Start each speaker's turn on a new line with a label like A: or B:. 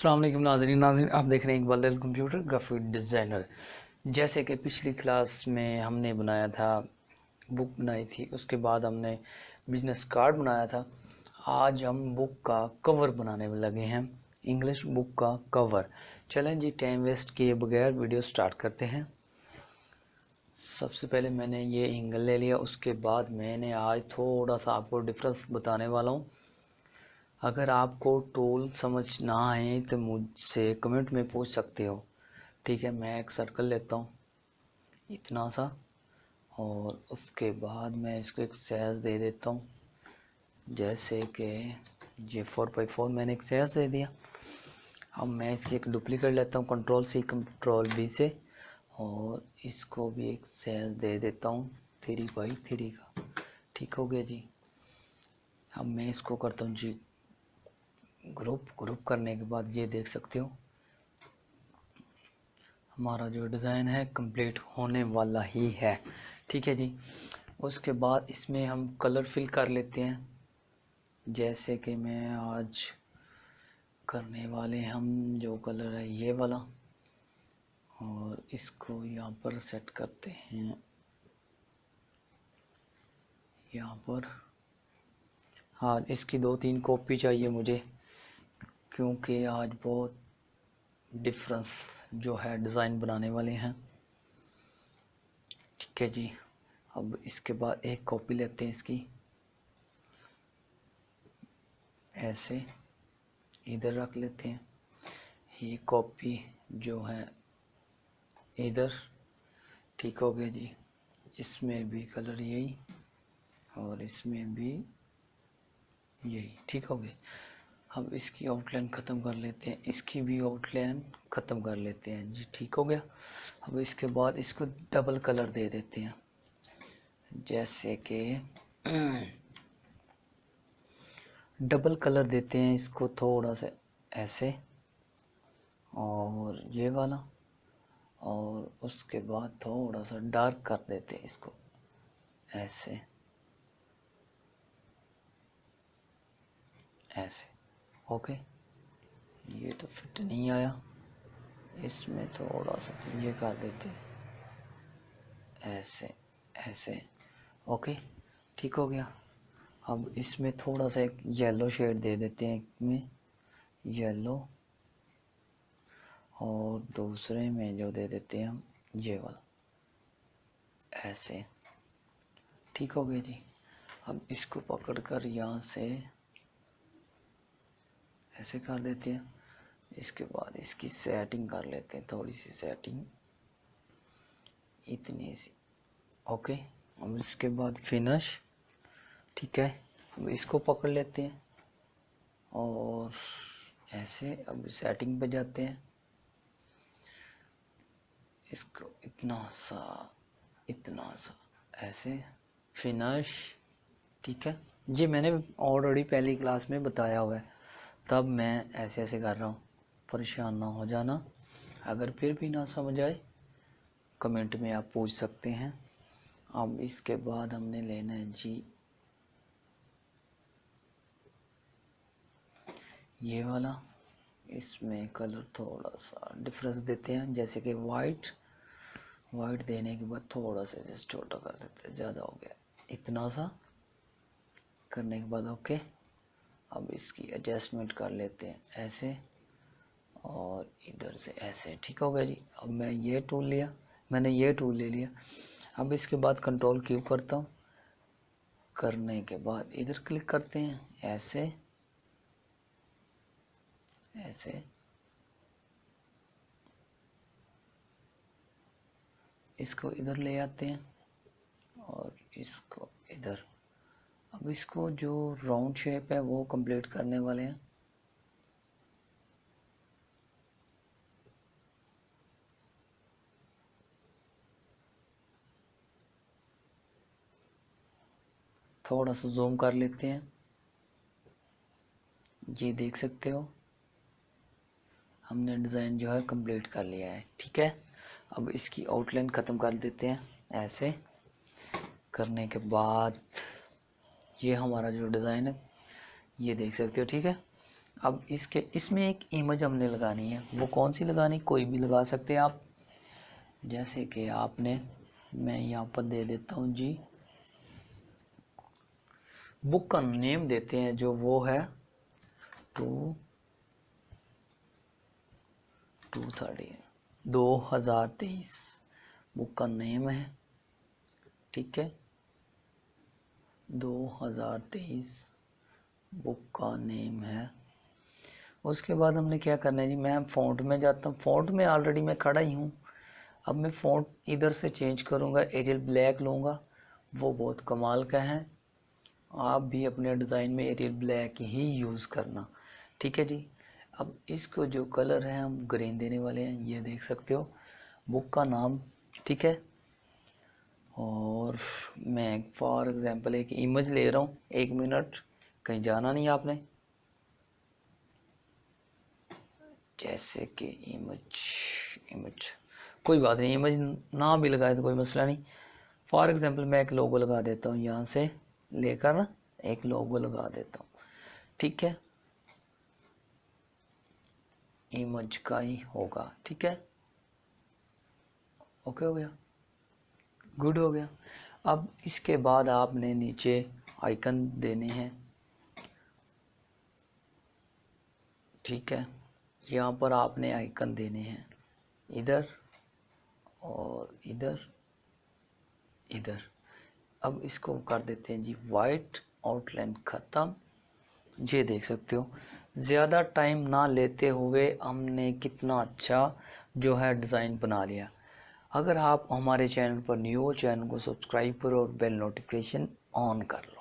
A: अस्सलाम वालेकुम नाज़रीन, आप देख रहे हैं इकबाल दिल कंप्यूटर ग्राफिक डिज़ाइनर। जैसे कि पिछली क्लास में हमने बनाया था, बुक बनाई थी, उसके बाद हमने बिजनेस कार्ड बनाया था। आज हम बुक का कवर बनाने में लगे हैं, इंग्लिश बुक का कवर। चलें जी, टाइम वेस्ट किए बगैर वीडियो स्टार्ट करते हैं। सबसे पहले मैंने ये एंगल ले लिया, उसके बाद मैंने आज थोड़ा सा आपको डिफरेंस बताने वाला हूँ। अगर आपको टूल समझ ना आए तो मुझसे कमेंट में पूछ सकते हो, ठीक है। मैं एक सर्कल लेता हूँ इतना सा, और उसके बाद मैं इसको एक साइज दे देता हूँ, जैसे कि ये 4x4 मैंने एक साइज दे दिया। अब मैं इसकी एक डुप्लीकेट लेता हूँ Ctrl+C Ctrl+V से, और इसको भी एक साइज दे देता हूँ 3x3 का। ठीक हो गया जी। अब मैं इसको करता हूँ जी ग्रुप करने के बाद ये देख सकते हो हमारा जो डिज़ाइन है कंप्लीट होने वाला ही है, ठीक है जी। उसके बाद इसमें हम कलर फिल कर लेते हैं, जैसे कि मैं आज करने वाले हम जो कलर है ये वाला, और इसको यहाँ पर सेट करते हैं, यहाँ पर। हाँ, इसकी 2-3 कॉपी चाहिए मुझे, क्योंकि आज बहुत डिफरेंस जो है डिज़ाइन बनाने वाले हैं, ठीक है जी। अब इसके बाद एक कॉपी लेते हैं इसकी, ऐसे इधर रख लेते हैं। ये कॉपी जो है इधर, ठीक हो गया जी। इसमें भी कलर यही और इसमें भी यही, ठीक हो गया। अब इसकी आउटलाइन ख़त्म कर लेते हैं, इसकी भी आउटलाइन ख़त्म कर लेते हैं जी, ठीक हो गया। अब इसके बाद इसको डबल कलर दे देते हैं, जैसे कि डबल कलर देते हैं इसको थोड़ा सा ऐसे, और ये वाला, और उसके बाद थोड़ा सा डार्क कर देते हैं इसको ऐसे, ऐसे। ओके, ये तो फिट नहीं आया, इसमें थोड़ा सा ये कर देते हैं ऐसे, ऐसे। ओके, ठीक हो गया। अब इसमें थोड़ा सा एक येलो शेड दे देते हैं, में येलो, और दूसरे में जो दे देते हैं हम ये वाला, ऐसे, ठीक हो गया जी। अब इसको पकड़कर यहाँ से ऐसे कर देते हैं। इसके बाद इसकी सेटिंग कर लेते हैं, थोड़ी सी सेटिंग इतनी सी। ओके, अब इसके बाद फिनिश, ठीक है। अब इसको पकड़ लेते हैं और ऐसे, अब सेटिंग पे जाते हैं, इसको इतना सा ऐसे, फिनिश, ठीक है। ये मैंने ऑलरेडी पहली क्लास में बताया हुआ है, तब मैं ऐसे ऐसे कर रहा हूँ, परेशान ना हो जाना। अगर फिर भी ना समझ आए कमेंट में आप पूछ सकते हैं। अब इसके बाद हमने लेना है जी ये वाला, इसमें कलर थोड़ा सा डिफरेंस देते हैं, जैसे कि वाइट देने के बाद थोड़ा सा जैसे छोटा कर देते हैं, ज़्यादा हो गया, इतना सा करने के बाद ओके। अब इसकी एडजस्टमेंट कर लेते हैं ऐसे, और इधर से ऐसे, ठीक हो गया जी। अब मैंने ये टूल ले लिया। अब इसके बाद Ctrl+Q करता हूँ, करने के बाद इधर क्लिक करते हैं ऐसे, ऐसे, इसको इधर ले आते हैं और इसको इधर। अब इसको जो राउंड शेप है वो कंप्लीट करने वाले हैं। थोड़ा सा जूम कर लेते हैं, ये देख सकते हो हमने डिज़ाइन जो है कंप्लीट कर लिया है, ठीक है। अब इसकी आउटलाइन ख़त्म कर देते हैं, ऐसे करने के बाद ये हमारा जो डिज़ाइन है ये देख सकते हो, ठीक है। अब इसमें एक इमेज हमने लगानी है, वो कौन सी लगानी, कोई भी लगा सकते हैं आप। जैसे कि मैं यहाँ पर दे देता हूँ जी, बुक का नेम देते हैं जो वो है 2023 बुक का नेम है, ठीक है। 2023 बुक का नेम है। उसके बाद हमने क्या करना है जी, मैं फ़ॉन्ट में जाता हूँ, फ़ॉन्ट में ऑलरेडी मैं खड़ा ही हूँ। अब मैं फ़ॉन्ट इधर से चेंज करूँगा, एरियल ब्लैक लूँगा, वो बहुत कमाल का है। आप भी अपने डिज़ाइन में एरियल ब्लैक ही यूज़ करना, ठीक है जी। अब इसको जो कलर है हम ग्रीन देने वाले हैं, ये देख सकते हो, बुक का नाम, ठीक है। और मैं फॉर एग्जांपल एक इमेज ले रहा हूँ, 1 मिनट, कहीं जाना नहीं आपने। जैसे कि इमेज कोई बात नहीं, इमेज ना भी लगाए तो कोई मसला नहीं। फॉर एग्जांपल मैं एक लोगो लगा देता हूँ, यहाँ से लेकर ना एक लोगो लगा देता हूँ, ठीक है। इमेज का ही होगा, ठीक है। ओके हो गया, गुड हो गया। अब इसके बाद आपने नीचे आइकन देने हैं, ठीक है। यहाँ पर आपने आइकन देने हैं, इधर और इधर, इधर। अब इसको कर देते हैं जी वाइट, आउटलाइन ख़त्म। ये देख सकते हो, ज़्यादा टाइम ना लेते हुए हमने कितना अच्छा जो है डिज़ाइन बना लिया। अगर आप हमारे चैनल पर न्यू हो, चैनल को सब्सक्राइब करो और बेल नोटिफिकेशन ऑन कर लो।